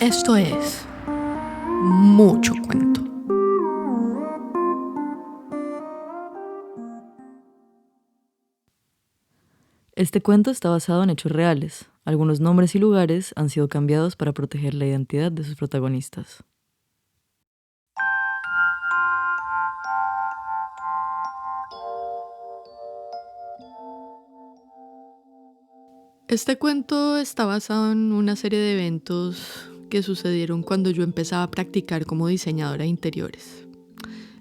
Esto es mucho cuento. Este cuento está basado en hechos reales. Algunos nombres y lugares han sido cambiados para proteger la identidad de sus protagonistas. Este cuento está basado en una serie de eventos que sucedieron cuando yo empezaba a practicar como diseñadora de interiores.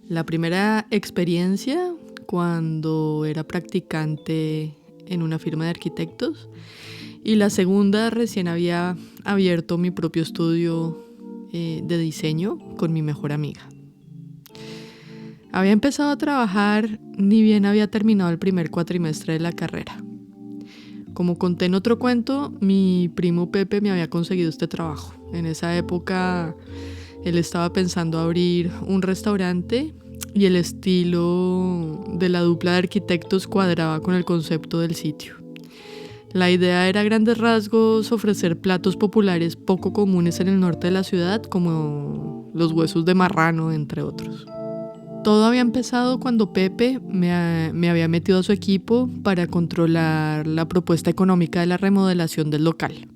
La primera experiencia cuando era practicante en una firma de arquitectos y la segunda recién había abierto mi propio estudio de diseño con mi mejor amiga. Había empezado a trabajar ni bien había terminado el primer cuatrimestre de la carrera. Como conté en otro cuento, mi primo Pepe me había conseguido este trabajo. En esa época él estaba pensando abrir un restaurante y el estilo de la dupla de arquitectos cuadraba con el concepto del sitio. La idea era a grandes rasgos ofrecer platos populares poco comunes en el norte de la ciudad, como los huesos de marrano, entre otros. Todo había empezado cuando Pepe me había metido a su equipo para controlar la propuesta económica de la remodelación del local.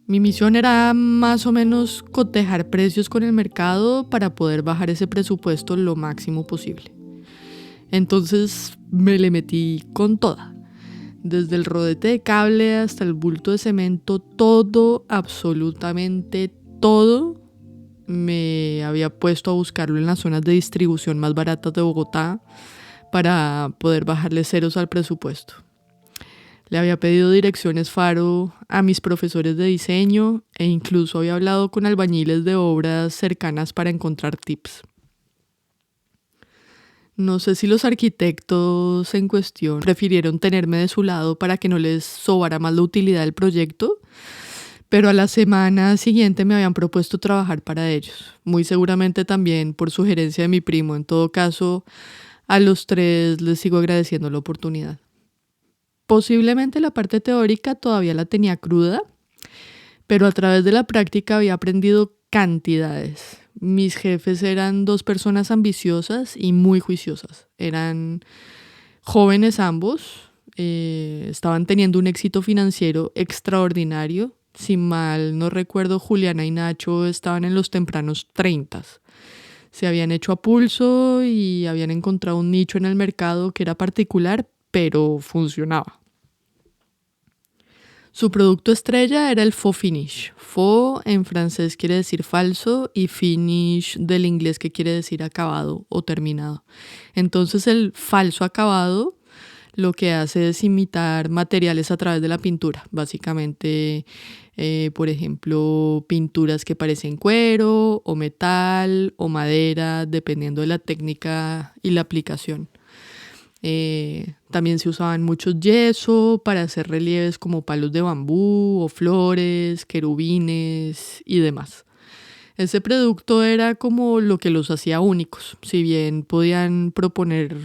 Mi misión era más o menos cotejar precios con el mercado para poder bajar ese presupuesto lo máximo posible. Entonces me le metí con toda. Desde el rodete de cable hasta el bulto de cemento, todo, absolutamente todo, me había puesto a buscarlo en las zonas de distribución más baratas de Bogotá para poder bajarle ceros al presupuesto. Le había pedido direcciones faro a mis profesores de diseño e incluso había hablado con albañiles de obras cercanas para encontrar tips. No sé si los arquitectos en cuestión prefirieron tenerme de su lado para que no les sobara más la utilidad del proyecto, pero a la semana siguiente me habían propuesto trabajar para ellos, muy seguramente también por sugerencia de mi primo. En todo caso, a los tres les sigo agradeciendo la oportunidad. Posiblemente la parte teórica todavía la tenía cruda, pero a través de la práctica había aprendido cantidades. Mis jefes eran dos personas ambiciosas y muy juiciosas. Eran jóvenes ambos, estaban teniendo un éxito financiero extraordinario. Si mal no recuerdo, Juliana y Nacho estaban en los tempranos 30. Se habían hecho a pulso y habían encontrado un nicho en el mercado que era particular, pero funcionaba. Su producto estrella era el faux finish. Faux en francés quiere decir falso y finish del inglés que quiere decir acabado o terminado. Entonces el falso acabado lo que hace es imitar materiales a través de la pintura. Básicamente, por ejemplo, pinturas que parecen cuero o metal o madera, dependiendo de la técnica y la aplicación. También se usaban muchos yeso para hacer relieves como palos de bambú o flores, querubines y demás. Ese producto era como lo que los hacía únicos. Si bien podían proponer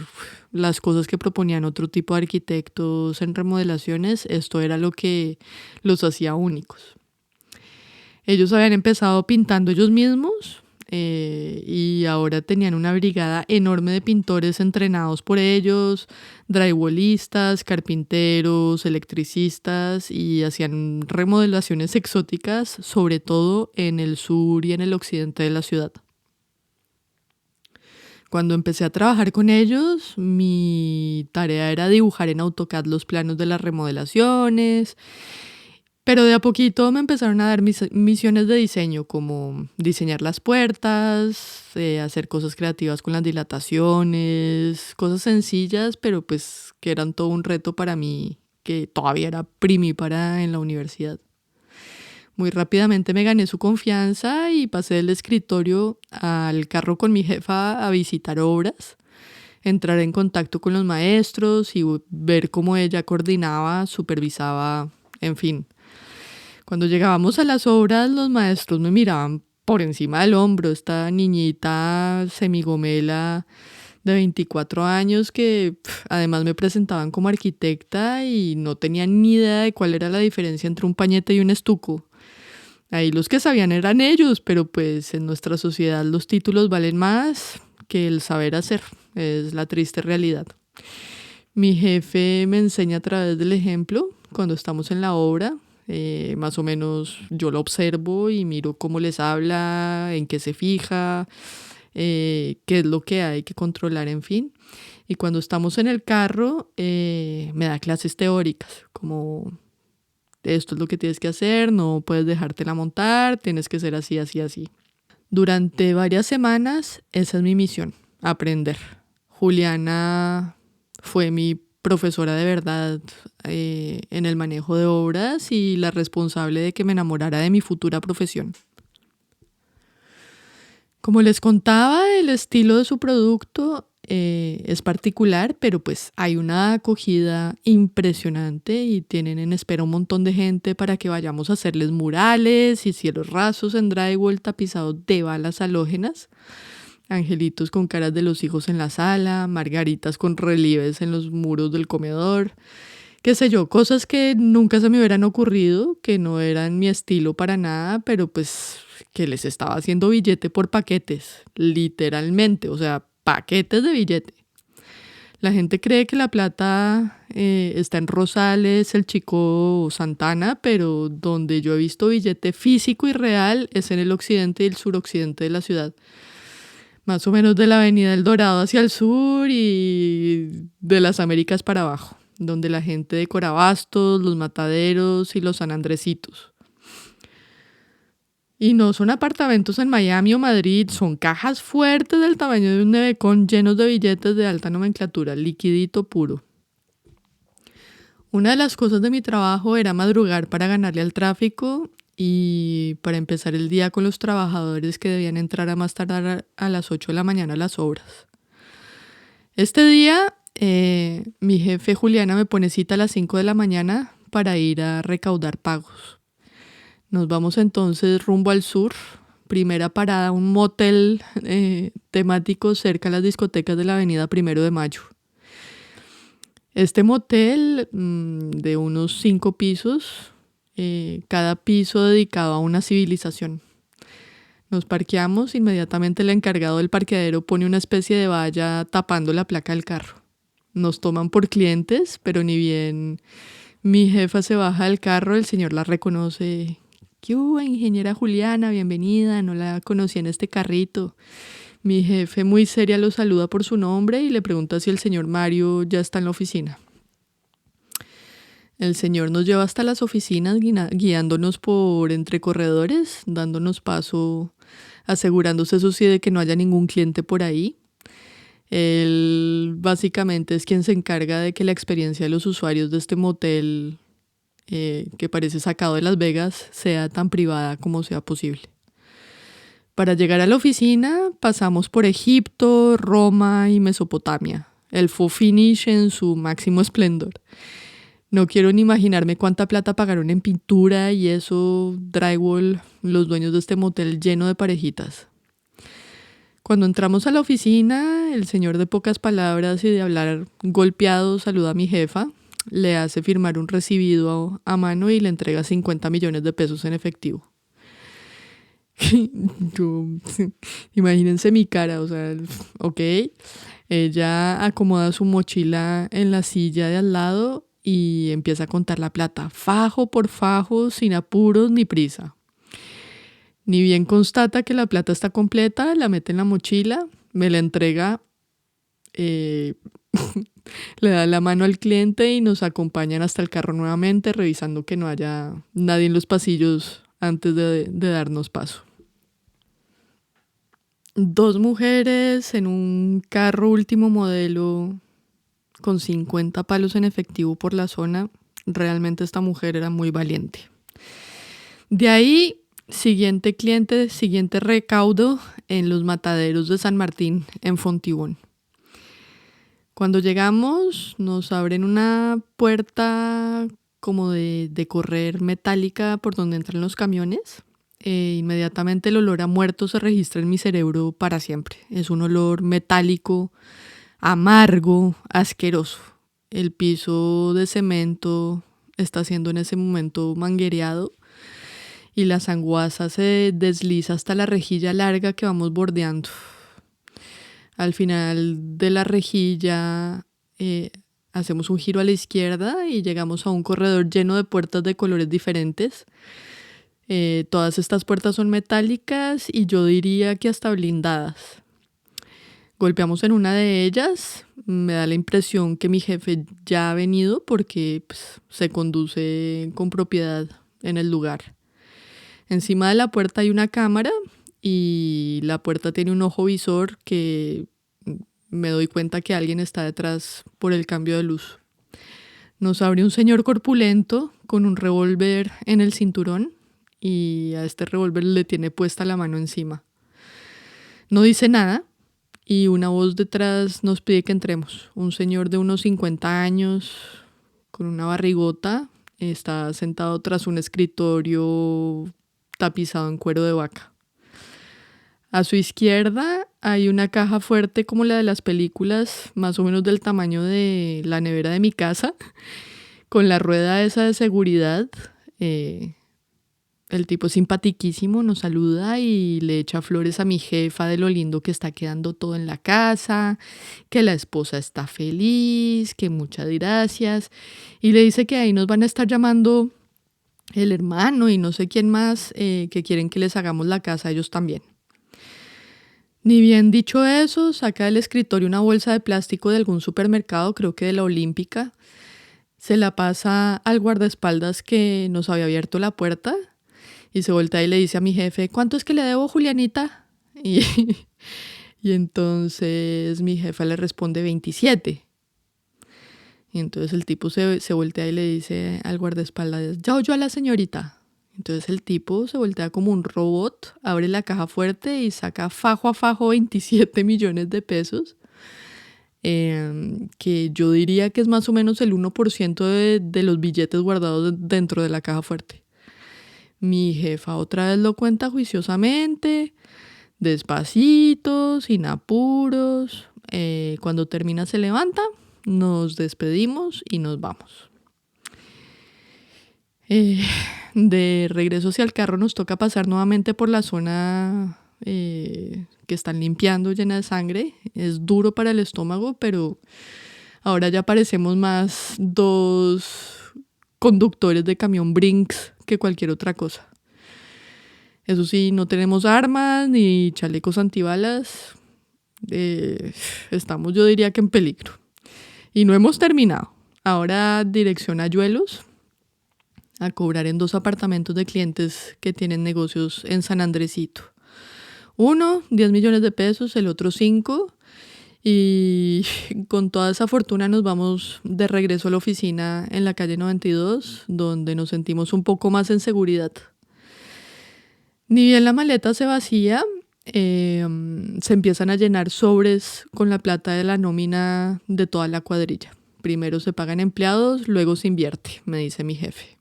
las cosas que proponían otro tipo de arquitectos en remodelaciones, esto era lo que los hacía únicos. Ellos habían empezado pintando ellos mismos y ahora tenían una brigada enorme de pintores entrenados por ellos, drywallistas, carpinteros, electricistas, y hacían remodelaciones exóticas, sobre todo en el sur y en el occidente de la ciudad. Cuando empecé a trabajar con ellos, mi tarea era dibujar en AutoCAD los planos de las remodelaciones, pero de a poquito me empezaron a dar misiones de diseño, como diseñar las puertas, hacer cosas creativas con las dilataciones, cosas sencillas, pero pues que eran todo un reto para mí, que todavía era primípara en la universidad. Muy rápidamente me gané su confianza y pasé del escritorio al carro con mi jefa a visitar obras, entrar en contacto con los maestros y ver cómo ella coordinaba, supervisaba, en fin. Cuando llegábamos a las obras, los maestros me miraban por encima del hombro. Esta niñita semigomela de 24 años que además me presentaban como arquitecta y no tenía ni idea de cuál era la diferencia entre un pañete y un estuco. Ahí los que sabían eran ellos, pero pues en nuestra sociedad los títulos valen más que el saber hacer. Es la triste realidad. Mi jefe me enseña a través del ejemplo cuando estamos en la obra. Más o menos yo lo observo y miro cómo les habla, en qué se fija, qué es lo que hay que controlar, en fin. Y cuando estamos en el carro, me da clases teóricas, como esto es lo que tienes que hacer, no puedes dejártela montar, tienes que ser así, así, así. Durante varias semanas, esa es mi misión, aprender. Juliana fue mi profesora de verdad en el manejo de obras y la responsable de que me enamorara de mi futura profesión. Como les contaba, el estilo de su producto es particular, pero pues hay una acogida impresionante y tienen en espera un montón de gente para que vayamos a hacerles murales y cielos rasos en drywall tapizado de balas halógenas, angelitos con caras de los hijos en la sala, margaritas con relieves en los muros del comedor, qué sé yo, cosas que nunca se me hubieran ocurrido, que no eran mi estilo para nada, pero pues que les estaba haciendo billete por paquetes, literalmente, o sea, paquetes de billete. La gente cree que la plata está en Rosales, el Chico o Santana, pero donde yo he visto billete físico y real es en el occidente y el suroccidente de la ciudad. Más o menos de la Avenida El Dorado hacia el sur y de las Américas para abajo, donde la gente decora Bastos, los Mataderos y los San Andresitos. Y no son apartamentos en Miami o Madrid, son cajas fuertes del tamaño de un nevecón llenos de billetes de alta nomenclatura, liquidito puro. Una de las cosas de mi trabajo era madrugar para ganarle al tráfico y para empezar el día con los trabajadores que debían entrar a más tardar a las 8 de la mañana a las obras. Este día, mi jefe Juliana me pone cita a las 5 de la mañana para ir a recaudar pagos. Nos vamos entonces rumbo al sur. Primera parada, un motel temático cerca de las discotecas de la avenida 1 de Mayo. Este motel de unos 5 pisos, cada piso dedicado a una civilización. Nos parqueamos, inmediatamente el encargado del parqueadero pone una especie de valla tapando la placa del carro. Nos toman por clientes, pero ni bien mi jefa se baja del carro, el señor la reconoce. ¿Qué hubo, ingeniera Juliana? Bienvenida, no la conocí en este carrito. Mi jefe muy seria lo saluda por su nombre y le pregunta si el señor Mario ya está en la oficina. El señor nos lleva hasta las oficinas guiándonos por entre corredores, dándonos paso, asegurándose eso sí de que no haya ningún cliente por ahí. Él básicamente es quien se encarga de que la experiencia de los usuarios de este motel, que parece sacado de Las Vegas, sea tan privada como sea posible. Para llegar a la oficina pasamos por Egipto, Roma y Mesopotamia. El faux finish en su máximo esplendor. No quiero ni imaginarme cuánta plata pagaron en pintura y eso, drywall, los dueños de este motel lleno de parejitas. Cuando entramos a la oficina, el señor de pocas palabras y de hablar golpeado saluda a mi jefa, le hace firmar un recibido a mano y le entrega 50 millones de pesos en efectivo. Yo, imagínense mi cara, o sea, ok. Ella acomoda su mochila en la silla de al lado y empieza a contar la plata, fajo por fajo, sin apuros ni prisa. Ni bien constata que la plata está completa, la mete en la mochila, me la entrega, le da la mano al cliente y nos acompañan hasta el carro nuevamente, revisando que no haya nadie en los pasillos antes de darnos paso. 2 mujeres en un carro último modelo con 50 palos en efectivo por la zona. Realmente esta mujer era muy valiente. De ahí, siguiente cliente, siguiente recaudo en los Mataderos de San Martín, en Fontibón. Cuando llegamos, nos abren una puerta como de correr metálica por donde entran los camiones. Inmediatamente el olor a muerto se registra en mi cerebro para siempre. Es un olor metálico, amargo, asqueroso. El piso de cemento está siendo en ese momento manguereado y la sanguaza se desliza hasta la rejilla larga que vamos bordeando. Al final de la rejilla hacemos un giro a la izquierda y llegamos a un corredor lleno de puertas de colores diferentes. Todas estas puertas son metálicas y yo diría que hasta blindadas. Golpeamos en una de ellas, me da la impresión que mi jefe ya ha venido porque pues, se conduce con propiedad en el lugar. Encima de la puerta hay una cámara y la puerta tiene un ojo visor que me doy cuenta que alguien está detrás por el cambio de luz. Nos abre un señor corpulento con un revólver en el cinturón y a este revólver le tiene puesta la mano encima. No dice nada y una voz detrás nos pide que entremos. Un señor de unos 50 años con una barrigota está sentado tras un escritorio tapizado en cuero de vaca. A su izquierda hay una caja fuerte como la de las películas, más o menos del tamaño de la nevera de mi casa, con la rueda esa de seguridad. El tipo es simpatiquísimo, nos saluda y le echa flores a mi jefa de lo lindo que está quedando todo en la casa, que la esposa está feliz, que muchas gracias. Y le dice que ahí nos van a estar llamando el hermano y no sé quién más, que quieren que les hagamos la casa a ellos también. Ni bien dicho eso, saca del escritorio una bolsa de plástico de algún supermercado, creo que de la Olímpica. Se la pasa al guardaespaldas que nos había abierto la puerta y se voltea y le dice a mi jefe, ¿cuánto es que le debo, Julianita? Y entonces mi jefa le responde 27. Y entonces el tipo se voltea y le dice al guardaespaldas, ya oyó a la señorita. Entonces el tipo se voltea como un robot, abre la caja fuerte y saca fajo a fajo 27 millones de pesos, que yo diría que es más o menos el 1% de los billetes guardados dentro de la caja fuerte. Mi jefa otra vez lo cuenta juiciosamente, despacito, sin apuros. Cuando termina se levanta, nos despedimos y nos vamos. De regreso hacia el carro nos toca pasar nuevamente por la zona que están limpiando llena de sangre. Es duro para el estómago, pero ahora ya parecemos más dos conductores de camión Brinks que cualquier otra cosa. Eso sí, no tenemos armas ni chalecos antibalas. Estamos, yo diría que en peligro. Y no hemos terminado. Ahora dirección a Ayuelos, a cobrar en 2 apartamentos de clientes que tienen negocios en San Andresito. Uno, 10 millones de pesos, el otro 5. Y con toda esa fortuna nos vamos de regreso a la oficina en la calle 92, donde nos sentimos un poco más en seguridad. Ni bien la maleta se vacía, se empiezan a llenar sobres con la plata de la nómina de toda la cuadrilla. Primero se pagan empleados, luego se invierte, me dice mi jefe.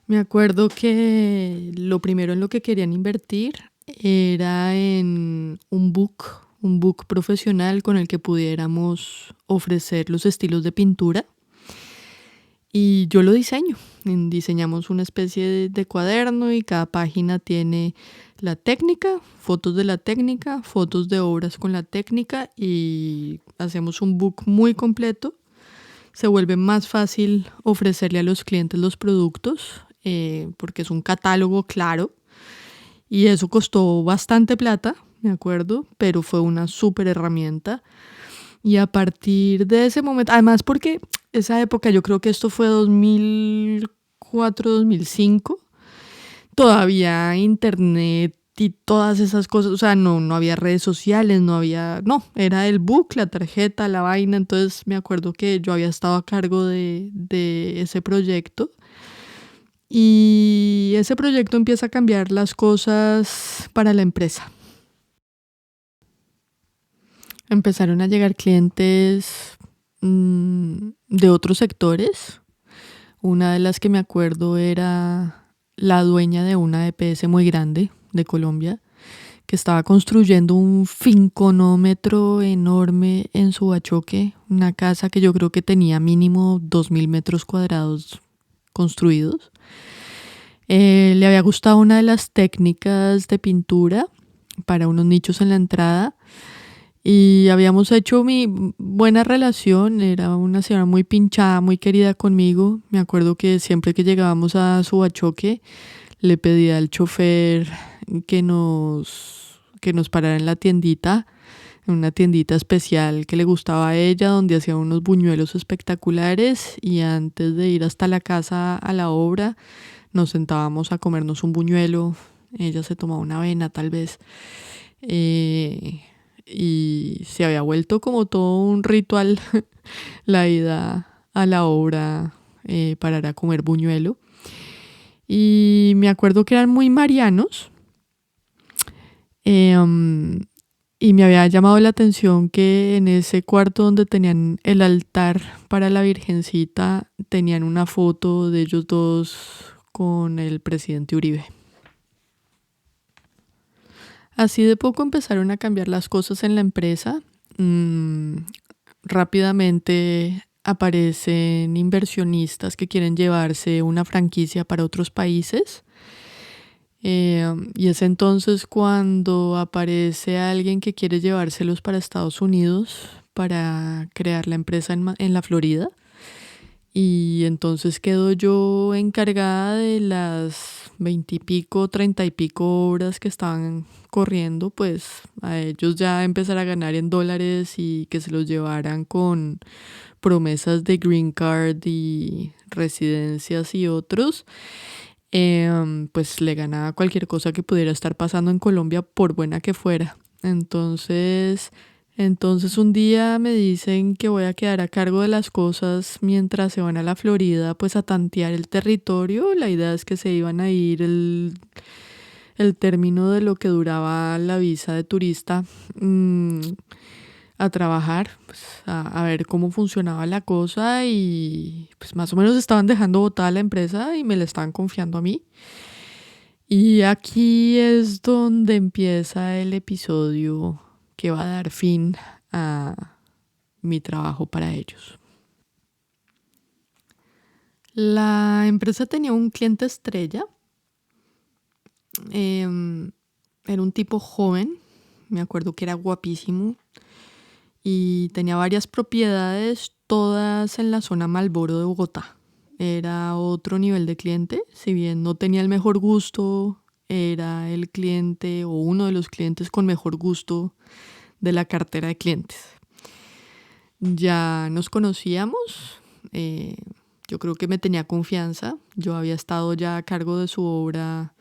Me acuerdo que lo primero en lo que querían invertir era en un book profesional con el que pudiéramos ofrecer los estilos de pintura. Y yo lo diseño. Diseñamos una especie de cuaderno y cada página tiene la técnica, fotos de la técnica, fotos de obras con la técnica y hacemos un book muy completo. Se vuelve más fácil ofrecerle a los clientes los productos porque es un catálogo claro y eso costó bastante plata, me acuerdo, pero fue una súper herramienta. Y a partir de ese momento, además porque esa época, yo creo que esto fue 2004, 2005, todavía internet y todas esas cosas, o sea, no había redes sociales, era el book, la tarjeta, la vaina. Entonces me acuerdo que yo había estado a cargo de ese proyecto y ese proyecto empieza a cambiar las cosas para la empresa. Empezaron a llegar clientes de otros sectores. Una de las que me acuerdo era la dueña de una EPS muy grande de Colombia, que estaba construyendo un finconómetro enorme en Subachoque, una casa que yo creo que tenía mínimo 2.000 metros cuadrados construidos. Le había gustado una de las técnicas de pintura para unos nichos en la entrada y habíamos hecho mi buena relación. Era una señora muy pinchada, muy querida conmigo. Me acuerdo que siempre que llegábamos a Subachoque le pedía al chofer que nos parara en la tiendita, en una tiendita especial que le gustaba a ella, donde hacía unos buñuelos espectaculares, y antes de ir hasta la casa a la obra nos sentábamos a comernos un buñuelo. Ella se tomaba una avena tal vez. Y se había vuelto como todo un ritual la ida a la obra, parar a comer buñuelo. Y me acuerdo que eran muy marianos. Y me había llamado la atención que en ese cuarto donde tenían el altar para la Virgencita tenían una foto de ellos dos con el presidente Uribe. Así de poco empezaron a cambiar las cosas en la empresa. Rápidamente aparecen inversionistas que quieren llevarse una franquicia para otros países. Y es entonces cuando aparece alguien que quiere llevárselos para Estados Unidos para crear la empresa en la Florida. Y entonces quedo yo encargada de las 20 y pico, 30 y pico horas que estaban corriendo, pues a ellos ya empezar a ganar en dólares y que se los llevaran con promesas de green card y residencias y otros. Pues le ganaba cualquier cosa que pudiera estar pasando en Colombia, por buena que fuera. Entonces un día me dicen que voy a quedar a cargo de las cosas mientras se van a la Florida, pues a tantear el territorio. La idea es que se iban a ir el término de lo que duraba la visa de turista, a trabajar, pues, a ver cómo funcionaba la cosa, y pues más o menos estaban dejando botada la empresa y me la estaban confiando a mí. Y aquí es donde empieza el episodio que va a dar fin a mi trabajo para ellos. La empresa tenía un cliente estrella. Era un tipo joven, me acuerdo que era guapísimo y tenía varias propiedades, todas en la zona Malboro de Bogotá. Era otro nivel de cliente, si bien no tenía el mejor gusto, era el cliente o uno de los clientes con mejor gusto de la cartera de clientes. Ya nos conocíamos, yo creo que me tenía confianza. Yo había estado ya a cargo de su obra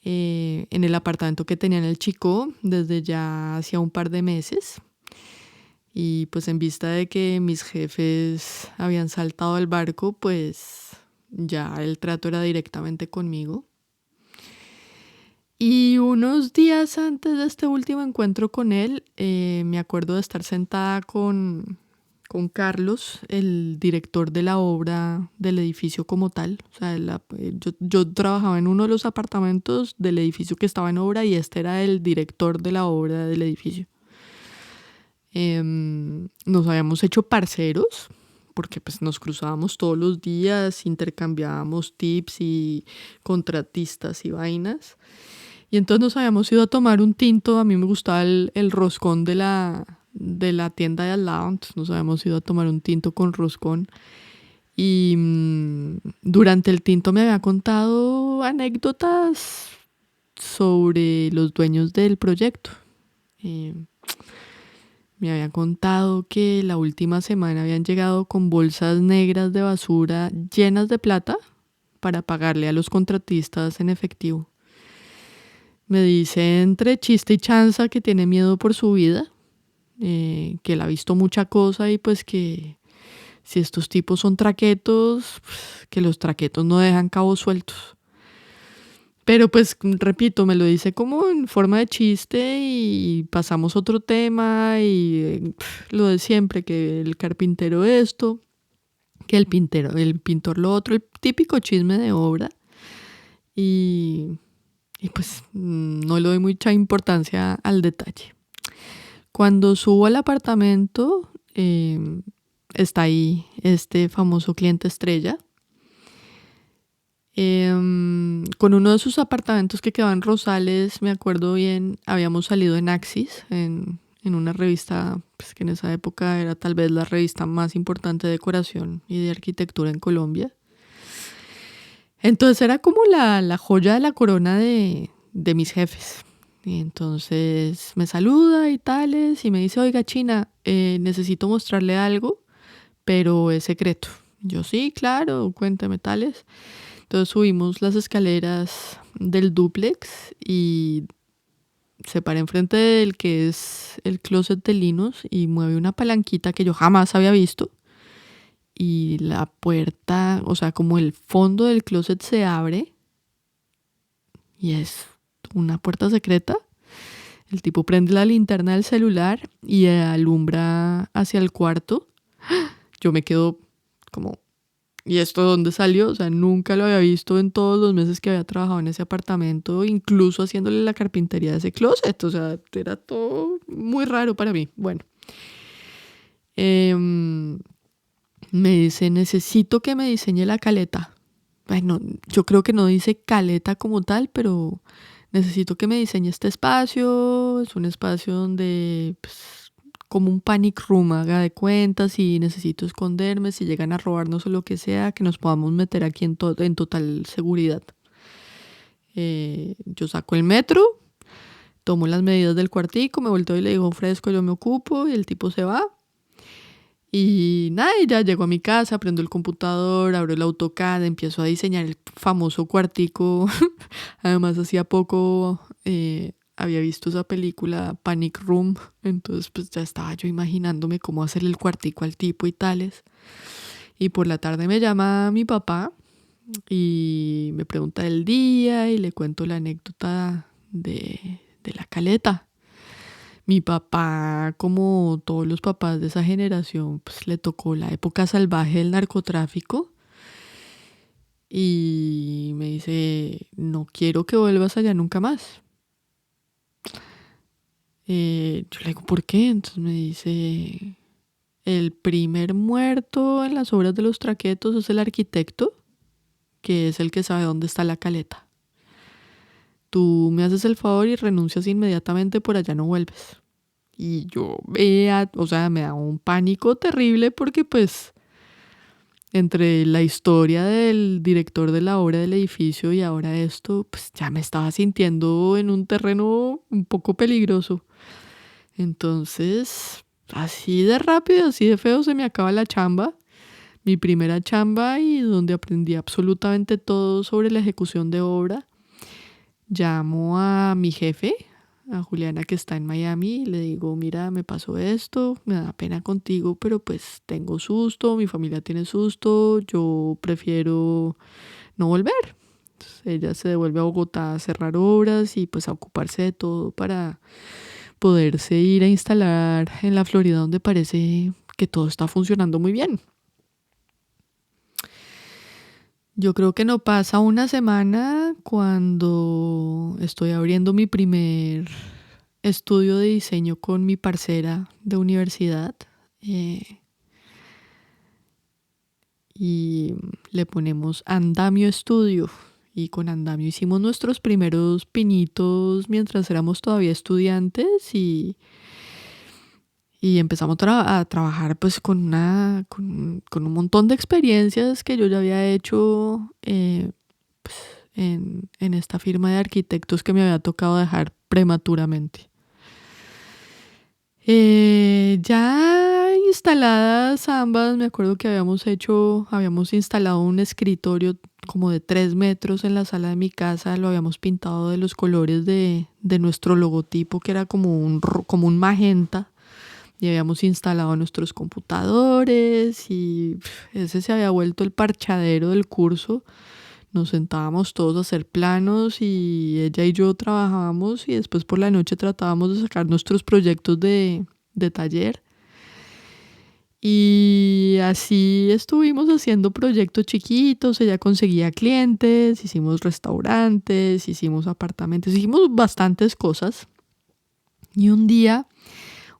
en el apartamento que tenía en el Chicó desde ya hacía un par de meses. Y pues en vista de que mis jefes habían saltado del barco, pues ya el trato era directamente conmigo. Y unos días antes de este último encuentro con él, me acuerdo de estar sentada con Carlos, el director de la obra del edificio como tal. O sea, yo trabajaba en uno de los apartamentos del edificio que estaba en obra y este era el director de la obra del edificio. Nos habíamos hecho parceros porque pues nos cruzábamos todos los días, intercambiábamos tips y contratistas y vainas. Y entonces nos habíamos ido a tomar un tinto. A mí me gustaba el roscón de la tienda de al lado. Entonces nos habíamos ido a tomar un tinto con roscón. Y durante el tinto me había contado anécdotas sobre los dueños del proyecto. Me había contado que la última semana habían llegado con bolsas negras de basura llenas de plata para pagarle a los contratistas en efectivo. Me dice entre chiste y chanza que tiene miedo por su vida, que él ha visto mucha cosa y pues que si estos tipos son traquetos, pues, que los traquetos no dejan cabos sueltos. Pero pues repito, me lo dice como en forma de chiste y pasamos a otro tema y lo de siempre, que el carpintero esto, que el pintor lo otro, el típico chisme de obra. Y pues no le doy mucha importancia al detalle. Cuando subo al apartamento, está ahí este famoso cliente estrella. Con uno de sus apartamentos que quedaba en Rosales, me acuerdo bien, habíamos salido en Axis, en una revista pues, que en esa época era tal vez la revista más importante de decoración y de arquitectura en Colombia. Entonces era como la joya de la corona de mis jefes. Y entonces me saluda y tales y me dice, oiga China, necesito mostrarle algo, pero es secreto. Yo sí, claro, cuéntame tales. Entonces subimos las escaleras del dúplex y se para enfrente del que es el closet de Linus y mueve una palanquita que yo jamás había visto. Y la puerta, o sea, como el fondo del closet se abre y es una puerta secreta. El tipo prende la linterna del celular y alumbra hacia el cuarto. Yo me quedo como, ¿y esto de dónde salió? O sea, nunca lo había visto en todos los meses que había trabajado en ese apartamento, incluso haciéndole la carpintería de ese closet. O sea, era todo muy raro para mí. Bueno. Me dice, necesito que me diseñe la caleta. Bueno, yo creo que no dice caleta como tal, pero necesito que me diseñe este espacio. Es un espacio donde, pues, como un panic room, haga de cuenta, si necesito esconderme, si llegan a robarnos o lo que sea, que nos podamos meter aquí en total seguridad. Yo saco el metro, tomo las medidas del cuartico, me volteo y le digo, fresco, yo me ocupo, y el tipo se va. Y nada, y ya llego a mi casa, prendo el computador, abro el AutoCAD, empiezo a diseñar el famoso cuartico. Además, hacía poco había visto esa película Panic Room, entonces pues ya estaba yo imaginándome cómo hacerle el cuartico al tipo y tales. Y por la tarde me llama mi papá y me pregunta el día y le cuento la anécdota de la caleta. Mi papá, como todos los papás de esa generación, pues le tocó la época salvaje del narcotráfico y me dice, no quiero que vuelvas allá nunca más. Yo le digo, ¿por qué? Entonces me dice, el primer muerto en las obras de los traquetos es el arquitecto, que es el que sabe dónde está la caleta. Tú me haces el favor y renuncias inmediatamente, por allá no vuelves. Y yo o sea, me da un pánico terrible porque pues entre la historia del director de la obra del edificio y ahora esto, pues ya me estaba sintiendo en un terreno un poco peligroso. Entonces, así de rápido, así de feo se me acaba la chamba. Mi primera chamba y donde aprendí absolutamente todo sobre la ejecución de obra. Llamo a mi jefe, a Juliana que está en Miami, y le digo, mira, me pasó esto, me da pena contigo, pero pues tengo susto, mi familia tiene susto, yo prefiero no volver. Entonces, ella se devuelve a Bogotá a cerrar obras y pues a ocuparse de todo para poderse ir a instalar en la Florida, donde parece que todo está funcionando muy bien. Yo creo que no pasa una semana cuando estoy abriendo mi primer estudio de diseño con mi parcera de universidad y le ponemos Andamio Estudio. Y con Andamio hicimos nuestros primeros pinitos mientras éramos todavía estudiantes y empezamos a trabajar pues con un montón de experiencias que yo ya había hecho pues, en esta firma de arquitectos que me había tocado dejar prematuramente. Ya instaladas ambas, me acuerdo que habíamos instalado un escritorio como de 3 metros en la sala de mi casa, lo habíamos pintado de los colores de nuestro logotipo, que era como un magenta. Y habíamos instalado nuestros computadores y ese se había vuelto el parchadero del curso. Nos sentábamos todos a hacer planos y ella y yo trabajábamos y después por la noche tratábamos de sacar nuestros proyectos de taller. Y así estuvimos haciendo proyectos chiquitos, ella conseguía clientes, hicimos restaurantes, hicimos apartamentos, hicimos bastantes cosas. Y un día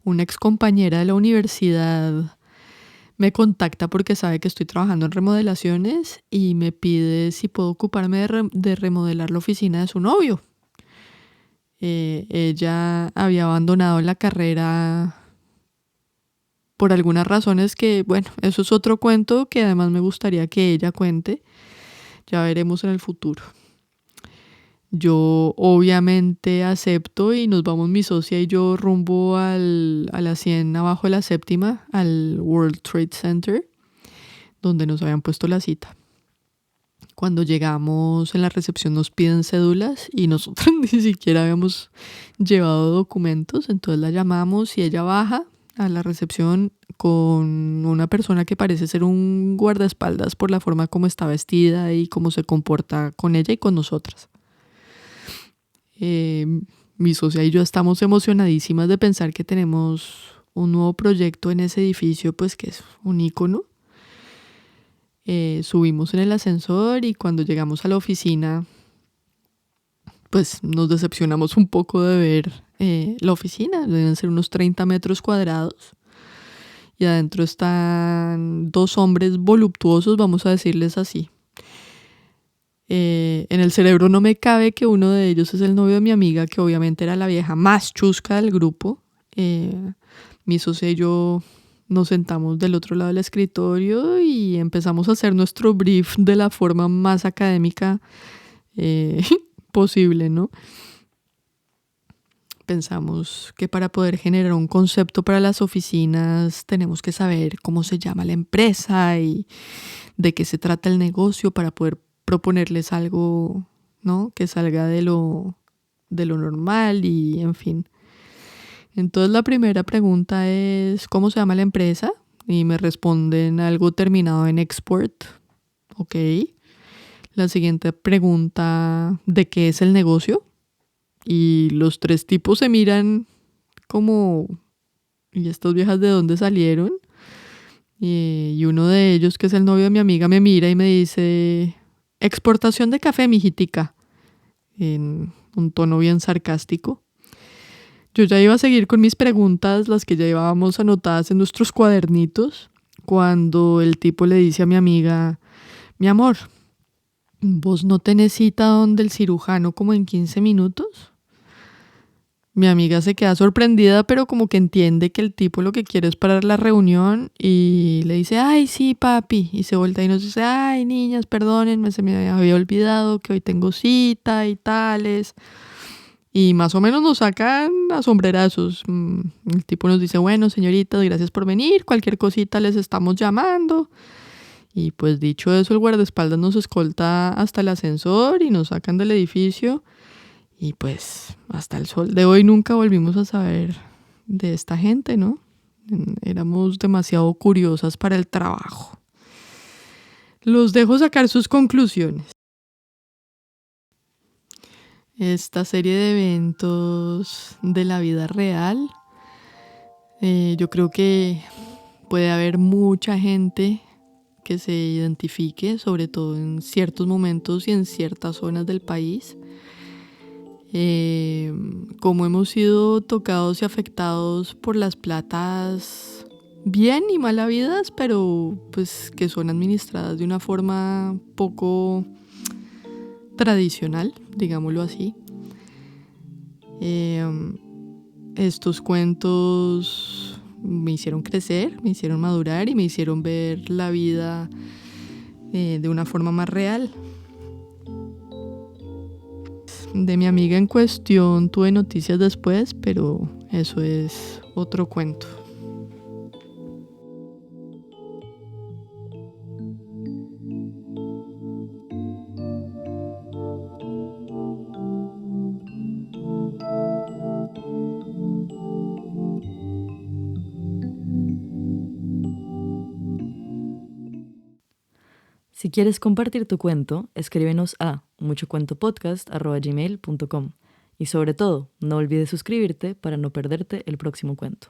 una ex compañera de la universidad Me contacta porque sabe que estoy trabajando en remodelaciones y me pide si puedo ocuparme de remodelar la oficina de su novio. Ella había abandonado la carrera por algunas razones que, bueno, eso es otro cuento que además me gustaría que ella cuente. Ya veremos en el futuro. Yo obviamente acepto y nos vamos mi socia y yo rumbo a la 100 abajo de la séptima, al World Trade Center, donde nos habían puesto la cita. Cuando llegamos en la recepción nos piden cédulas y nosotros ni siquiera habíamos llevado documentos, entonces la llamamos y ella baja a la recepción con una persona que parece ser un guardaespaldas por la forma como está vestida y cómo se comporta con ella y con nosotras. Mi socia y yo estamos emocionadísimas de pensar que tenemos un nuevo proyecto en ese edificio, pues que es un ícono. Subimos en el ascensor y cuando llegamos a la oficina, pues nos decepcionamos un poco de ver la oficina. Deben ser unos 30 metros cuadrados. Y adentro están 2 hombres voluptuosos, vamos a decirles así. En el cerebro no me cabe que uno de ellos es el novio de mi amiga, que obviamente era la vieja más chusca del grupo. Mi socia y yo nos sentamos del otro lado del escritorio y empezamos a hacer nuestro brief de la forma más académica posible, ¿no? Pensamos que para poder generar un concepto para las oficinas tenemos que saber cómo se llama la empresa y de qué se trata el negocio para poder proponerles algo, ¿no? Que salga de lo normal y en fin. Entonces la primera pregunta es ¿cómo se llama la empresa? Y me responden algo terminado en export. Ok. La siguiente pregunta, ¿de qué es el negocio? Y los 3 tipos se miran como, ¿y estas viejas de dónde salieron? Y uno de ellos, que es el novio de mi amiga, me mira y me dice, exportación de café, mijitica, en un tono bien sarcástico. Yo ya iba a seguir con mis preguntas, las que ya llevábamos anotadas en nuestros cuadernitos, cuando el tipo le dice a mi amiga, mi amor, ¿vos no tenés cita donde el cirujano como en 15 minutos? Mi amiga se queda sorprendida, pero como que entiende que el tipo lo que quiere es parar la reunión y le dice, ay, sí, papi. Y se voltea y nos dice, ay, niñas, perdónenme, se me había olvidado que hoy tengo cita y tales. Y más o menos nos sacan a sombrerazos. El tipo nos dice, bueno, señoritas, gracias por venir, cualquier cosita les estamos llamando. Y pues dicho eso, el guardaespaldas nos escolta hasta el ascensor y nos sacan del edificio. Y pues hasta el sol de hoy nunca volvimos a saber de esta gente, ¿no? Éramos demasiado curiosas para el trabajo. Los dejo sacar sus conclusiones. Esta serie de eventos de la vida real, yo creo que puede haber mucha gente que se identifique, sobre todo en ciertos momentos y en ciertas zonas del país. Como hemos sido tocados y afectados por las platas bien y mal habidas, pero pues que son administradas de una forma poco tradicional, digámoslo así. Estos cuentos me hicieron crecer, me hicieron madurar y me hicieron ver la vida de una forma más real. De mi amiga en cuestión tuve noticias después, pero eso es otro cuento. Si quieres compartir tu cuento, escríbenos a muchocuentopodcast@gmail.com y sobre todo, no olvides suscribirte para no perderte el próximo cuento.